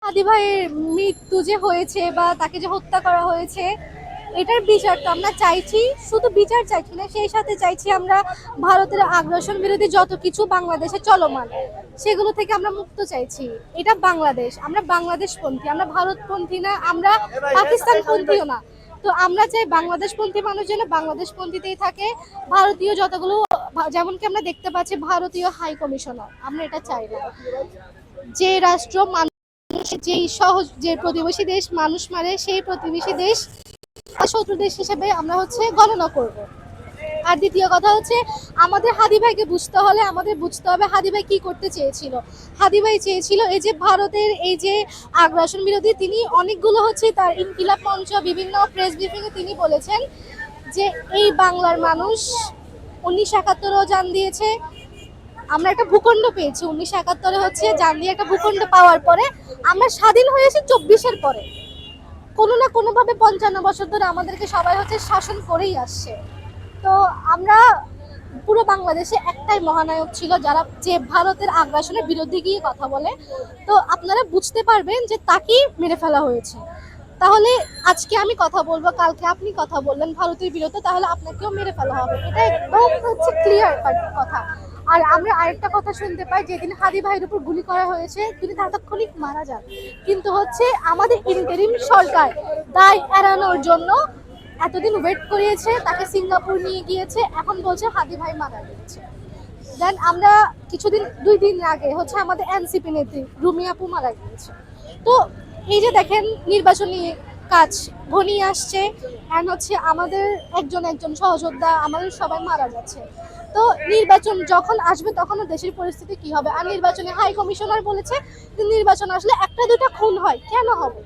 হাদি ভাইয়ের মৃত্যু যে হয়েছে বা তাকে যে হত্যা করা হয়েছে, এটার বিচার তো আমরা চাইছি। শুধু বিচার চাইছি না, সেই সাথে চাইছি আমরা ভারতের আগ্রাসন বিরোধী যত কিছু বাংলাদেশে চলমান সেগুলো থেকে আমরা মুক্ত চাইছি। এটা বাংলাদেশ, আমরা বাংলাদেশপন্থী, আমরা ভারতপন্থী না, আমরা পাকিস্তানপন্থীও না। তো আমরা চাই বাংলাদেশপন্থী মানুষ যেন বাংলাদেশপন্থীতেই থাকে। ভারতীয় যতগুলো, যেমন কি আমরা দেখতে পাচ্ছি ভারতীয় হাই কমিশনার, আমরা এটা চাই না। যে রাষ্ট্র মানুষ, যেই সহজ, যে প্রতিবেশী দেশ মানুষ মারে, সেই প্রতিবেশী দেশ শত্রু দেশ হিসেবে আমরা গণনা করব। আর দ্বিতীয় কথা আমাদের হাদি ভাইকে বুঝতে হলে আমাদের বুঝতে হবে হাদি ভাই কি করতে চেয়েছিল। হাদি ভাই চেয়েছিল এই যে ভারতের এই যে আগ্রাসন বিরোধী, তিনি অনেকগুলো তার ইনকিলাব মঞ্চ, বিভিন্ন প্রেস ব্রিফিংয়ে তিনি বলেছেন যে এই বাংলার মানুষ 1971-ও জান দিয়েছে। আমরা একটা ভূখণ্ড পেয়েছি 1971-এ জান দিয়ে একটা ভূখণ্ড পাওয়ার পরে আমরা স্বাধীন হয়েছি 24-এর পরে। কোনো না কোনোভাবে 55 বছর ধরে আমাদেরকে সবাই শাসন করেই আসছে। তো আমরা পুরো বাংলাদেশে একটাই মহানায়ক ছিল যারা যে ভারতের আগ্রাসনের বিরুদ্ধে গিয়ে কথা বলে। তো আপনারা বুঝতে পারবেন যে তাকেই মেরে ফেলা হয়েছে। তাহলে আজকে আমি কথা বলবো, কালকে আপনি কথা বললেন ভারতের বিরুদ্ধে, তাহলে আপনাকেও মেরে ফেলা হবে। এটা একদম ক্লিয়ার কথা। আর আমরা আরেকটা কথা শুনতে পাই, যেদিন হাদি ভাইয়ের উপর গুলি করা হয়েছে তিনি তাৎক্ষণিক মারা যান, কিন্তু আমাদের ইন্টারিম সরকার দায় এড়ানোর জন্য এতদিন ওয়েট করিয়েছে, তাকে সিঙ্গাপুর নিয়ে গিয়েছে, এখন বলছে হাদি ভাই মারা গিয়েছে। দেন আমরা কিছুদিন 2 দিন আগে আমাদের এনসিপি নেত্রী রুমি আপু মারা গিয়েছে। তো এই যে দেখেন নির্বাচনী কাজ ঘনিয়ে আসছে, এন্ড আমাদের একজন একজন সহযোদ্ধা আমাদের সবাই মারা যাচ্ছে। তো নির্বাচন যখন আসবে তখন দেশের পরিস্থিতি কি হবে? আর নির্বাচনে হাই কমিশনার বলেছে যে নির্বাচন আসলে একটা দুটা খুন হয়, কেন হবে?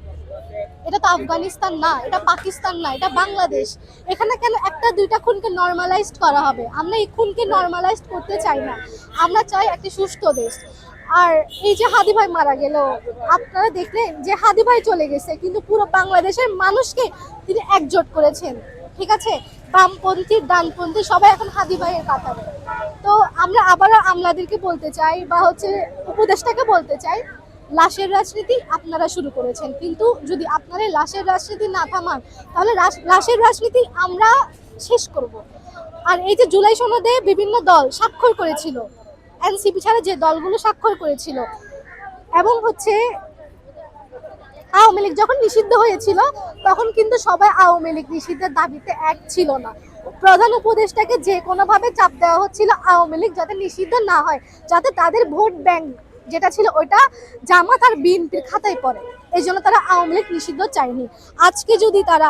এটা তো আফগানিস্তান না, এটা পাকিস্তান না, এটা বাংলাদেশ। এখানে কেন একটা দুইটা খুনকে নর্মালাইজড করা হবে? আমরা এই খুনকে নর্মালাইজড করতে চাই না, আমরা চাই একটি সুস্থ দেশ। আর এই যে হাদি ভাই মারা গেল, আপনারা দেখলেন যে হাদি ভাই চলে গেছে কিন্তু পুরো বাংলাদেশের মানুষকে তিনি একজোট করেছেন। ঠিক আছে, বামপন্থী ডানপন্থী সবাই এখন হাদি ভাইয়ের কাতারে। তো আমরা আবারও আমলাদেরকে বলতে চাই বা উপদেষ্টাকে বলতে চাই, লাশের রাজনীতি আপনারা শুরু করেছেন, কিন্তু যদি আপনারা লাশের রাজনীতি না থামান তাহলে লাশের রাজনীতি আমরা শেষ করব। আর এই যে জুলাই সনদে বিভিন্ন দল স্বাক্ষর করেছিল, এনসিপি ছাড়া যে দলগুলো স্বাক্ষর করেছিল, এবং আওয়ামী লীগ যখন নিষিদ্ধ হয়েছিল তখন কিন্তু সবাই আওয়ামী লীগ নিষিদ্ধের দাবিতে এক ছিল না। প্রধান উপদেষ্টাকে যে কোনোভাবে চাপ দেওয়া হচ্ছিল আওয়ামী লীগ যাতে নিষিদ্ধ না হয়, যাতে তাদের ভোট ব্যাংক যেটা ছিল ওইটা জামাত আর বিএনপির খাতায় পড়ে। এই জন্য তারা আওয়ামী লীগ নিষিদ্ধ চায়নি। আজকে যদি তারা